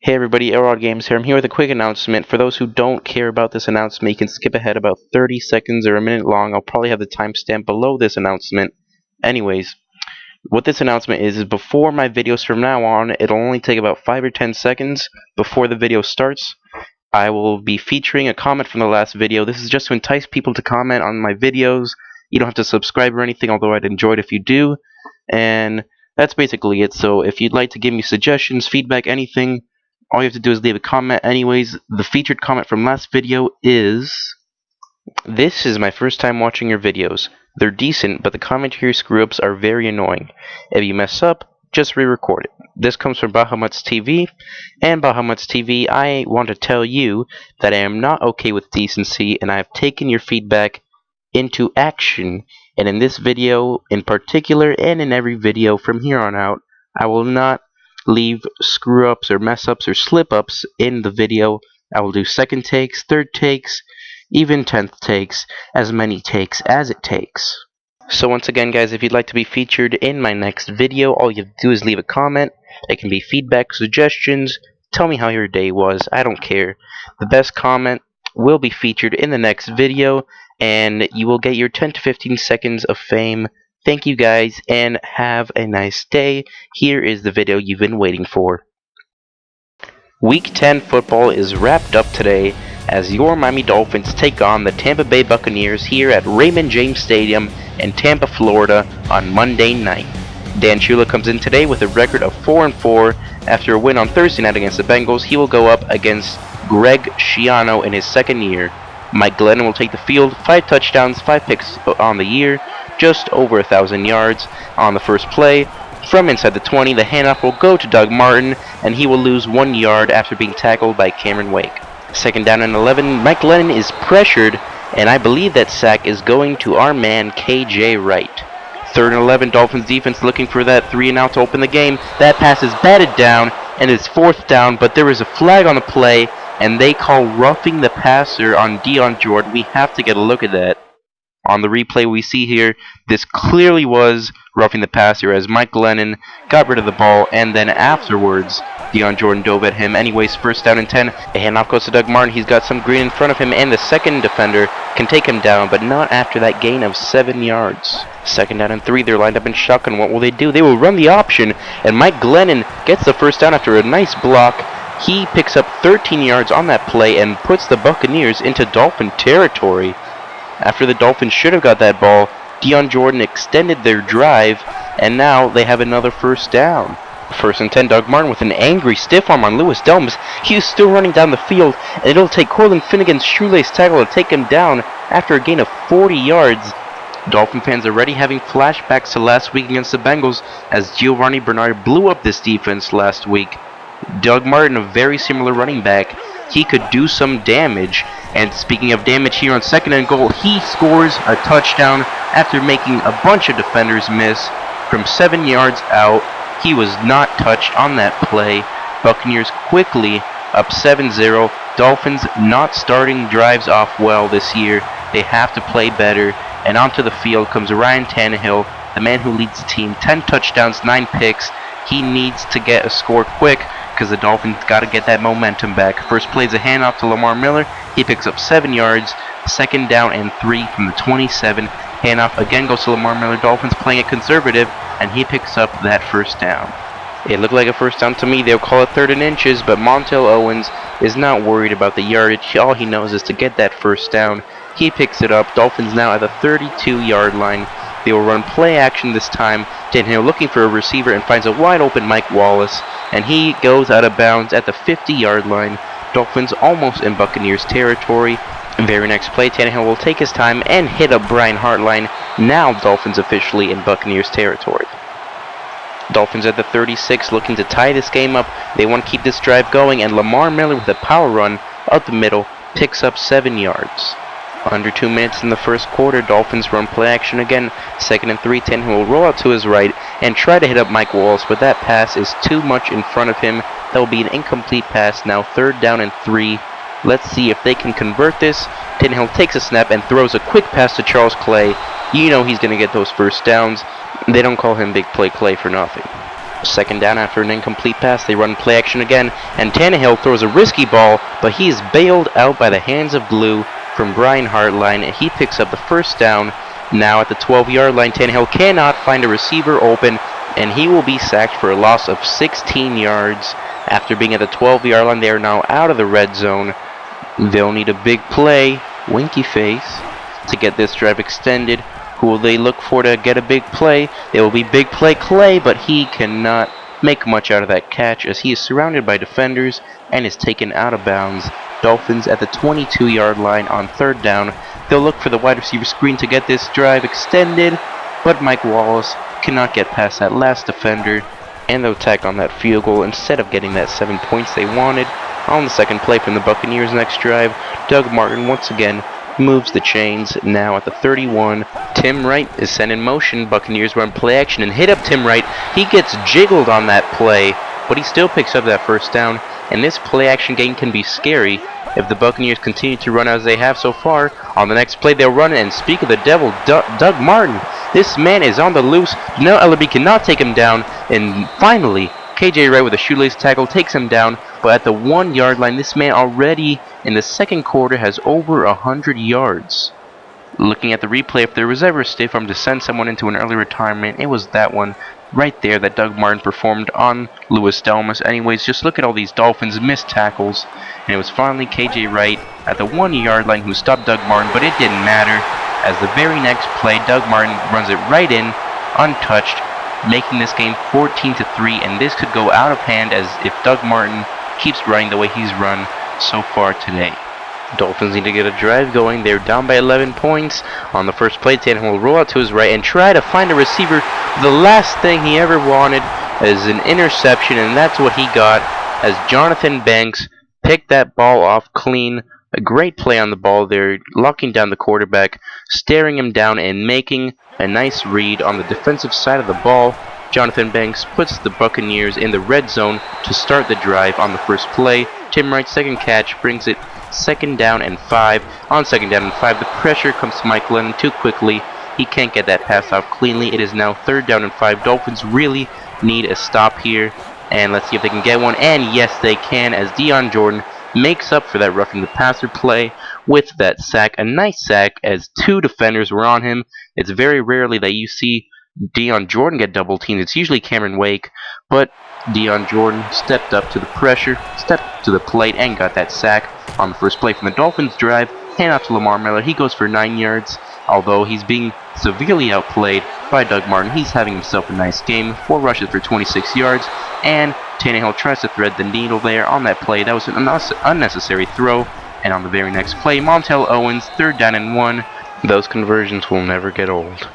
Hey everybody, Aerod Games here. I'm here with a quick announcement. For those who don't care about this announcement, you can skip ahead about 30 seconds or a minute long. I'll probably have the timestamp below this announcement. Anyways, what this announcement is before my videos from now on, it'll only take about 5 or 10 seconds before the video starts. I will be featuring a comment from the last video. This is just to entice people to comment on my videos. You don't have to subscribe or anything, although I'd enjoy it if you do. And that's basically it. So if you'd like to give me suggestions, feedback, anything, all you have to do is leave a comment. Anyways, the featured comment from last video is: "This is my first time watching your videos. They're decent, but the commentary screw-ups are very annoying. If you mess up, just re-record it." This comes from Bahamut's TV, and Bahamut's TV, I want to tell you that I am not okay with decency, and I have taken your feedback into action. And in this video in particular, and in every video from here on out, I will not leave screw-ups or mess-ups or slip-ups in the video. I will do second takes, third takes, even 10th takes, as many takes as it takes. So once again, guys, if you'd like to be featured in my next video, all you have to do is leave a comment. It can be feedback, suggestions, tell me how your day was, I don't care. The best comment will be featured in the next video, and you will get your 10 to 15 seconds of fame. Thank you guys, and have a nice day. Here is the video you've been waiting for. Week 10 football is wrapped up today as your Miami Dolphins take on the Tampa Bay Buccaneers here at Raymond James Stadium in Tampa, Florida on Monday night. Dan Shula comes in today with a record of 4-4 after a win on Thursday night against the Bengals. He will go up against Greg Schiano in his second year. Mike Glennon will take the field, 5 touchdowns, 5 picks on the year, just over 1,000 yards on the first play. From inside the 20, the handoff will go to Doug Martin, and he will lose 1 yard after being tackled by Cameron Wake. Second down and 11, Mike Glennon is pressured, and I believe that sack is going to our man KJ Wright. Third and 11, Dolphins defense looking for that 3-and-out to open the game. That pass is batted down, and it's fourth down, but there is a flag on the play, and they call roughing the passer on Dion Jordan. We have to get a look at that. On the replay we see here, this clearly was roughing the passer as Mike Glennon got rid of the ball, and then afterwards, Dion Jordan dove at him. Anyways, first down and 10. A handoff goes to Doug Martin. He's got some green in front of him, and the second defender can take him down, but not after that gain of 7 yards. Second down and 3. They're lined up in shotgun. What will they do? They will run the option, and Mike Glennon gets the first down after a nice block. He picks up 13 yards on that play and puts the Buccaneers into Dolphin territory. After the Dolphins should have got that ball, Dion Jordan extended their drive, and now they have another first down. First and 10, Doug Martin with an angry stiff arm on Lewis Delmas. He is still running down the field, and it'll take Cortland Finnegan's shoelace tackle to take him down after a gain of 40 yards. Dolphin fans are already having flashbacks to last week against the Bengals, as Giovanni Bernard blew up this defense last week. Doug Martin, a very similar running back, he could do some damage. And speaking of damage, here on second and goal, he scores a touchdown after making a bunch of defenders miss from 7 yards out. He was not touched on that play. Buccaneers quickly up 7-0. Dolphins not starting drives off well this year. They have to play better. And onto the field comes Ryan Tannehill, the man who leads the team. 10 touchdowns, 9 picks. He needs to get a score quick, because the Dolphins got to get that momentum back. First play is a handoff to Lamar Miller. He picks up 7 yards. Second down and 3 from the 27. Handoff again goes to Lamar Miller. Dolphins playing it conservative, and he picks up that first down. It looked like a first down to me. They'll call it 3rd and inches, but Montel Owens is not worried about the yardage. All he knows is to get that first down. He picks it up. Dolphins now at the 32-yard line. They will run play action this time. Tannehill looking for a receiver and finds a wide open Mike Wallace, and he goes out of bounds at the 50-yard line. Dolphins almost in Buccaneers territory. Very next play, Tannehill will take his time and hit up Brian Hartline. Now Dolphins officially in Buccaneers territory. Dolphins at the 36 looking to tie this game up. They want to keep this drive going, and Lamar Miller with a power run up the middle picks up 7 yards. Under 2 minutes in the first quarter, Dolphins run play action again. Second and 3, Tannehill will roll out to his right and try to hit up Mike Wallace, but that pass is too much in front of him. That will be an incomplete pass. Now 3rd down and 3. Let's see if they can convert this. Tannehill takes a snap and throws a quick pass to Charles Clay. You know he's going to get those first downs. They don't call him Big Play Clay for nothing. Second down after an incomplete pass, they run play action again, and Tannehill throws a risky ball, but he is bailed out by the hands of glue from Brian Hartline. He picks up the first down. Now at the 12-yard line, Tannehill cannot find a receiver open, and he will be sacked for a loss of 16 yards. After being at the 12-yard line, they are now out of the red zone. They'll need a big play, winky face, to get this drive extended. Who will they look for to get a big play? It will be big play Clay, but he cannot make much out of that catch as he is surrounded by defenders and is taken out of bounds. Dolphins at the 22-yard line on third down. They'll look for the wide receiver screen to get this drive extended, but Mike Wallace cannot get past that last defender, and they'll tack on that field goal instead of getting that 7 points they wanted. On the second play from the Buccaneers' next drive, Doug Martin once again moves the chains. Now at the 31, Tim Wright is sent in motion. Buccaneers run play action and hit up Tim Wright. He gets jiggled on that play, but he still picks up that first down, and this play action game can be scary if the Buccaneers continue to run as they have so far. On the next play, they'll run, and speak of the devil, Doug Martin, this man is on the loose. No Ellaby cannot take him down, and finally, KJ Wright with a shoelace tackle takes him down, but at the 1-yard line, this man already in the second quarter has over 100 yards. Looking at the replay, if there was ever a State Farm to send someone into an early retirement, it was that one right there that Doug Martin performed on Louis Delmas. Anyways, just look at all these Dolphins missed tackles, and it was finally KJ Wright at the 1-yard line who stopped Doug Martin, but it didn't matter, as the very next play, Doug Martin runs it right in, untouched, making this game 14-3, and this could go out of hand as if Doug Martin keeps running the way he's run so far today. Dolphins need to get a drive going. They're down by 11 points. On the first play, Tannehill will roll out to his right and try to find a receiver. The last thing he ever wanted is an interception, and that's what he got as Jonathan Banks picked that ball off clean. A great play on the ball there, locking down the quarterback, staring him down, and making a nice read on the defensive side of the ball. Jonathan Banks puts the Buccaneers in the red zone to start the drive on the first play. Tim Wright's second catch brings it second down and 5. On second down and 5, the pressure comes to Mike Lennon too quickly. He can't get that pass off cleanly. It is now third down and 5. Dolphins really need a stop here, and let's see if they can get one. And yes, they can, as Dion Jordan makes up for that roughing the passer play with that sack. A nice sack as 2 defenders were on him. It's very rarely that you see Dion Jordan get double teamed. It's usually Cameron Wake, but Dion Jordan stepped up to the pressure, stepped to the plate, and got that sack on the first play from the Dolphins drive. Hand off to Lamar Miller. He goes for 9 yards, although he's being severely outplayed by Doug Martin. He's having himself a nice game. 4 rushes for 26 yards, and Tannehill tries to thread the needle there on that play. That was an unnecessary throw, and on the very next play, Montel Owens, third down and 1. Those conversions will never get old.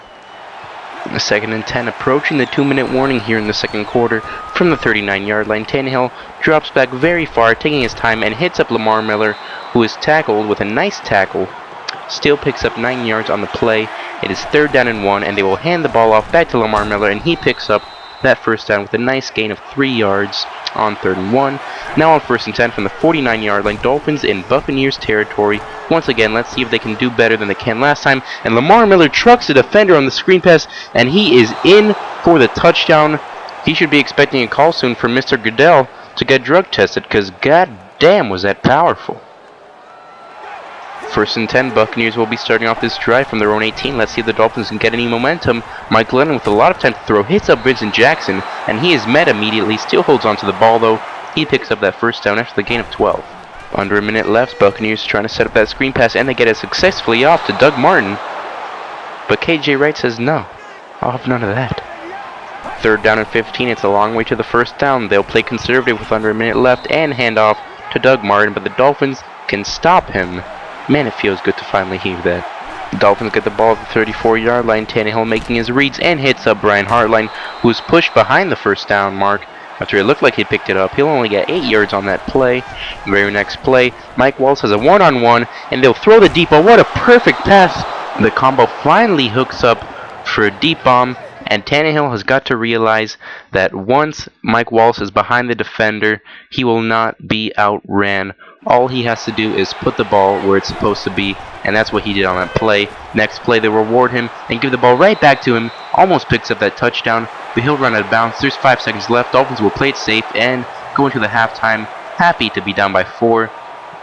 The second and 10, approaching the 2-minute warning here in the second quarter. From the 39-yard line, Tannehill drops back very far, taking his time, and hits up Lamar Miller, who is tackled with a nice tackle. Still picks up 9 yards on the play. It is third down and 1, and they will hand the ball off back to Lamar Miller, and he picks up that first down with a nice gain of 3 yards on third and 1. Now on first and 10 from the 49-yard line, Dolphins in Buccaneers territory. Once again, let's see if they can do better than they can last time. And Lamar Miller trucks the defender on the screen pass, and he is in for the touchdown. He should be expecting a call soon from Mr. Goodell to get drug tested, because god damn was that powerful. First and 10, Buccaneers will be starting off this drive from their own 18. Let's see if the Dolphins can get any momentum. Mike Lennon with a lot of time to throw hits up Vincent Jackson, and he is met immediately. Still holds on to the ball though. He picks up that first down after the gain of 12. Under a minute left, Buccaneers trying to set up that screen pass, and they get it successfully off to Doug Martin. But KJ Wright says no, I'll have none of that. Third down and 15, it's a long way to the first down. They'll play conservative with under a minute left and hand off to Doug Martin, but the Dolphins can stop him. Man, it feels good to finally hear that. The Dolphins get the ball at the 34-yard line. Tannehill making his reads and hits up Brian Hartline, who was pushed behind the first down mark. After it looked like he picked it up, he'll only get 8 yards on that play. The very next play, Mike Wallace has a one-on-one, and they'll throw the deep ball. What a perfect pass! The combo finally hooks up for a deep bomb, and Tannehill has got to realize that once Mike Wallace is behind the defender, he will not be outran. All he has to do is put the ball where it's supposed to be, and that's what he did on that play. Next play, they reward him and give the ball right back to him. Almost picks up that touchdown, but he'll run out of bounds. There's 5 seconds left. Dolphins will play it safe and go into the halftime happy to be down by 4.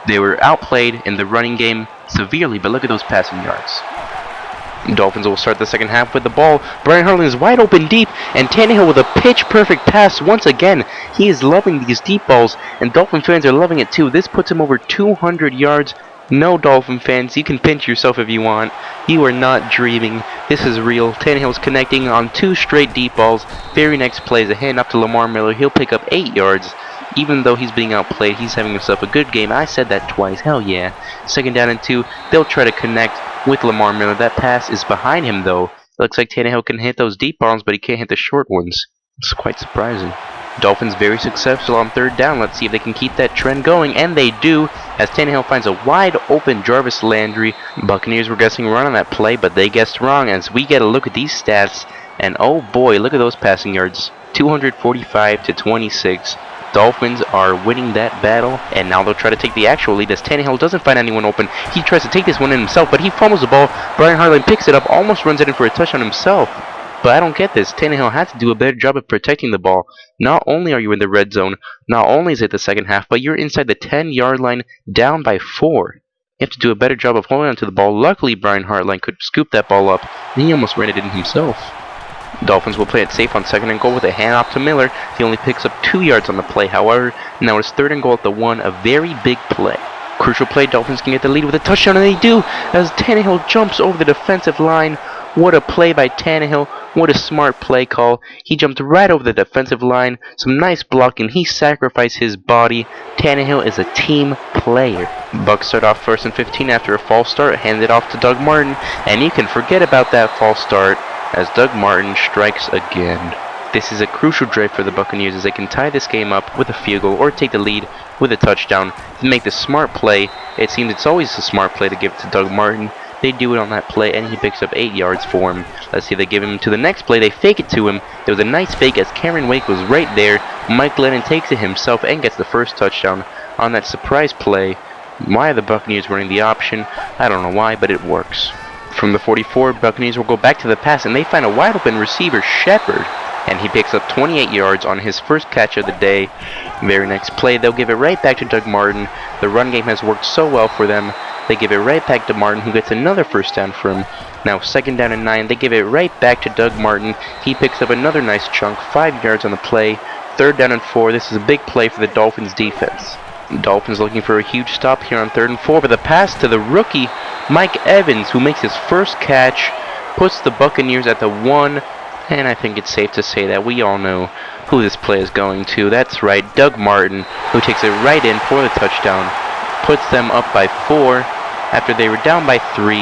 They were outplayed in the running game severely, but look at those passing yards. Dolphins will start the second half with the ball. Brian Hartline is wide open deep, and Tannehill with a pitch-perfect pass once again. He is loving these deep balls, and Dolphin fans are loving it too. This puts him over 200 yards. No, Dolphin fans, you can pinch yourself if you want. You are not dreaming. This is real. Tannehill's connecting on 2 straight deep balls. Very next play is a handoff to Lamar Miller. He'll pick up 8 yards. Even though he's being outplayed, he's having himself a good game. I said that twice. Hell yeah. Second down and 2. They'll try to connect with Lamar Miller. That pass is behind him, though. It looks like Tannehill can hit those deep balls, but he can't hit the short ones. It's quite surprising. Dolphins very successful on third down. Let's see if they can keep that trend going, and they do, as Tannehill finds a wide open Jarvis Landry. Buccaneers were guessing run on that play, but they guessed wrong, as we get a look at these stats, and oh boy, look at those passing yards. 245 to 26. Dolphins are winning that battle, and now they'll try to take the actual lead as Tannehill doesn't find anyone open. He tries to take this one in himself, but he fumbles the ball. Brian Hartline picks it up, almost runs it in for a touchdown himself. But I don't get this. Tannehill has to do a better job of protecting the ball. Not only are you in the red zone, not only is it the second half, but you're inside the 10-yard line down by 4. You have to do a better job of holding onto the ball. Luckily, Brian Hartline could scoop that ball up, and he almost ran it in himself. Dolphins will play it safe on second and goal with a handoff to Miller. He only picks up 2 yards on the play. However, now it's third and goal at the 1, a very big play. Crucial play, Dolphins can get the lead with a touchdown, and they do, as Tannehill jumps over the defensive line. What a play by Tannehill. What a smart play call. He jumped right over the defensive line. Some nice blocking. He sacrificed his body. Tannehill is a team player. Bucs start off first and 15 after a false start. Hand it off to Doug Martin. And you can forget about that false start as Doug Martin strikes again. This is a crucial drive for the Buccaneers as they can tie this game up with a field goal or take the lead with a touchdown to make the smart play. It seems it's always a smart play to give it to Doug Martin. They do it on that play, and he picks up 8 yards for him. Let's see if they give him to the next play. They fake it to him. There was a nice fake as Cameron Wake was right there. Mike Lennon takes it himself and gets the first touchdown on that surprise play. Why are the Buccaneers running the option? I don't know why, but it works. From the 44, Buccaneers will go back to the pass, and they find a wide open receiver, Shepard, and he picks up 28 yards on his first catch of the day. Very next play, they'll give it right back to Doug Martin. The run game has worked so well for them. They give it right back to Martin, who gets another first down for him. Now second down and 9, they give it right back to Doug Martin. He picks up another nice chunk, 5 yards on the play. Third down and 4, this is a big play for the Dolphins defense. Dolphins looking for a huge stop here on third and 4, but the pass to the rookie, Mike Evans, who makes his first catch, puts the Buccaneers at the 1, and I think it's safe to say that we all know who this play is going to. That's right, Doug Martin, who takes it right in for the touchdown, puts them up by 4 after they were down by 3.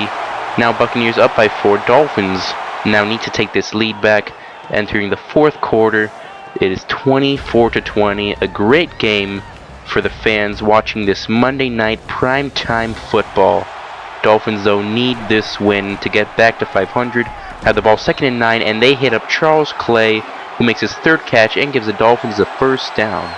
Now Buccaneers up by 4. Dolphins now need to take this lead back. Entering the fourth quarter, it is 24-20, a great game for the fans watching this Monday night primetime football. Dolphins, though, need this win to get back to 500. Have the ball second and 9, and they hit up Charles Clay, who makes his third catch and gives the Dolphins the first down.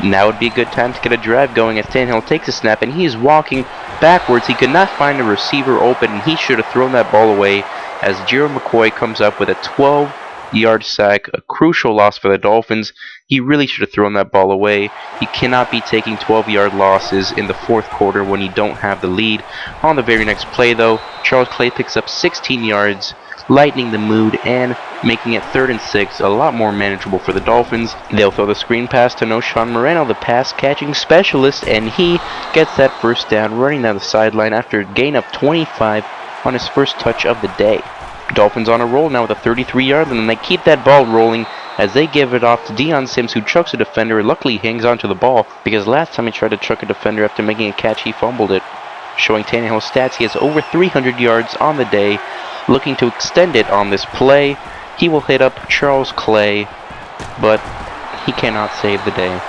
Now would be a good time to get a drive going as Tannehill takes a snap, and he is walking backwards. He could not find a receiver open, and he should have thrown that ball away as Gerald McCoy comes up with a 12-yard sack, a crucial loss for the Dolphins. He really should have thrown that ball away. He cannot be taking 12-yard losses in the fourth quarter when you don't have the lead. On the very next play, though, Charles Clay picks up 16 yards, lightening the mood and making it 3rd and 6, a lot more manageable for the Dolphins. They'll throw the screen pass to Noshawn Moreno, the pass-catching specialist, and he gets that first down running down the sideline after a gain of 25 on his first touch of the day. Dolphins on a roll now with a 33-yard line, and they keep that ball rolling as they give it off to Deion Sims, who chucks a defender. Luckily, he hangs onto the ball because last time he tried to chuck a defender after making a catch, he fumbled it. Showing Tannehill's stats, he has over 300 yards on the day. Looking to extend it on this play, he will hit up Charles Clay, but he cannot save the day.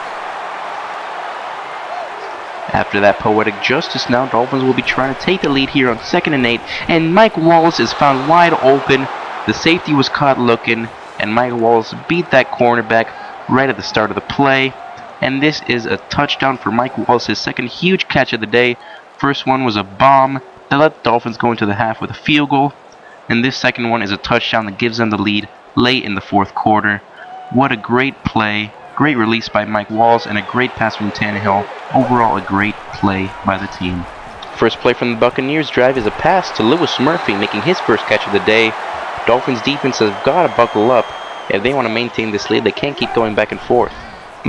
After that poetic justice, now Dolphins will be trying to take the lead here on 2nd and 8, and Mike Wallace is found wide open. The safety was caught looking, and Mike Wallace beat that cornerback right at the start of the play. And this is a touchdown for Mike Wallace, his second huge catch of the day. First one was a bomb that let the Dolphins go into the half with a field goal. And this second one is a touchdown that gives them the lead late in the fourth quarter. What a great play. Great release by Mike Walls and a great pass from Tannehill. Overall, a great play by the team. First play from the Buccaneers drive is a pass to Lewis Murphy, making his first catch of the day. Dolphins defense has got to buckle up. If they want to maintain this lead, they can't keep going back and forth.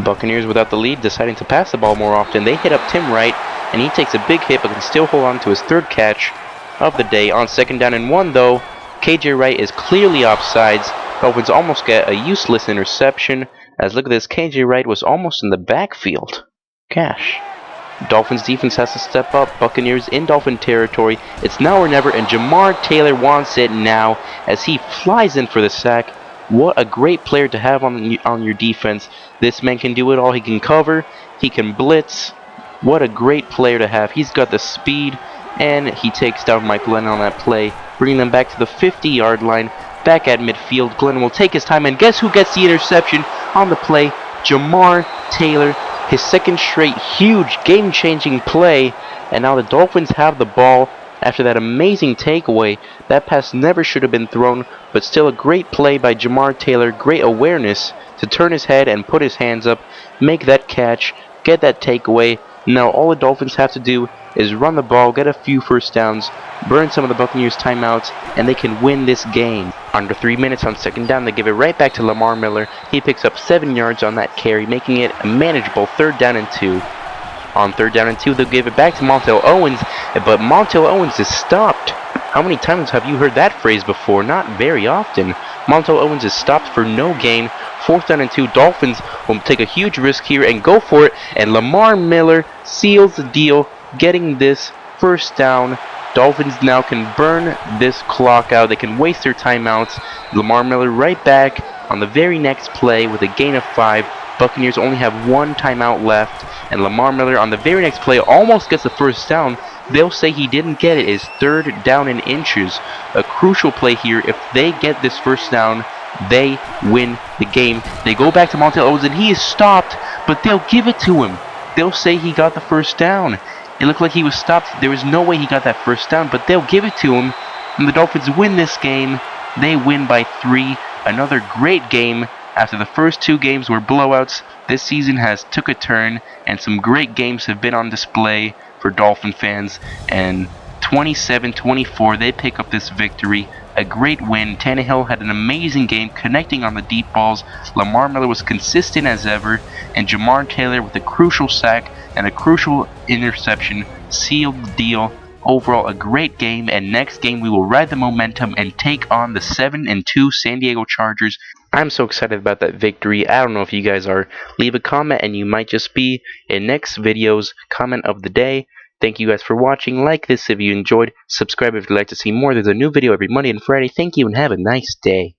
Buccaneers without the lead, deciding to pass the ball more often. They hit up Tim Wright, and he takes a big hit but can still hold on to his third catch of the day. On 2nd down and 1, though, KJ Wright is clearly offsides. Dolphins almost get a useless interception. As look at this, KJ Wright was almost in the backfield. Gosh. Dolphins defense has to step up. Buccaneers in Dolphin territory. It's now or never, and Jamar Taylor wants it now as he flies in for the sack. What a great player to have on your defense. This man can do it all. He can cover. He can blitz. What a great player to have. He's got the speed, and he takes down Mike Glennon on that play, bringing them back to the 50-yard line. Back at midfield, Glennon will take his time, and guess who gets the interception on the play? Jamar Taylor. His second straight huge game-changing play, and now the Dolphins have the ball after that amazing takeaway. That pass never should have been thrown, but still a great play by Jamar Taylor. Great awareness to turn his head and put his hands up, make that catch, get that takeaway. Now all the Dolphins have to do is run the ball, get a few first downs, burn some of the Buccaneers timeouts, and they can win this game. Under 3 minutes on 2nd down, they give it right back to Lamar Miller. He picks up 7 yards on that carry, making it a manageable 3rd down and 2. On 3rd down and 2, they'll give it back to Montel Owens, but Montel Owens is stopped. How many times have you heard that phrase before? Not very often. Montel Owens is stopped for no gain. 4th down and 2, Dolphins will take a huge risk here and go for it, and Lamar Miller seals the deal, getting this first down. Dolphins now can burn this clock out. They can waste their timeouts. Lamar Miller right back on the very next play with a gain of 5. Buccaneers only have 1 timeout left, and Lamar Miller on the very next play almost gets the first down. They'll say he didn't get it. It's 3rd down and inches. A crucial play here. If they get this first down, they win the game. They go back to Montel Owens, and he is stopped, but they'll give it to him. They'll say he got the first down. It looked like he was stopped. There was no way he got that first down, but they'll give it to him. And the Dolphins win this game. They win by 3. Another great game. After the first 2 games were blowouts, this season has took a turn, and some great games have been on display for Dolphin fans. And 27-24, they pick up this victory. A great win. Tannehill had an amazing game connecting on the deep balls. Lamar Miller was consistent as ever, and Jamar Taylor with a crucial sack and a crucial interception sealed the deal. Overall, a great game, and next game we will ride the momentum and take on the 7-2 San Diego Chargers. I'm so excited about that victory. I don't know if you guys are. Leave a comment and you might just be in next video's comment of the day. Thank you guys for watching. Like this if you enjoyed. Subscribe if you'd like to see more. There's a new video every Monday and Friday. Thank you and have a nice day.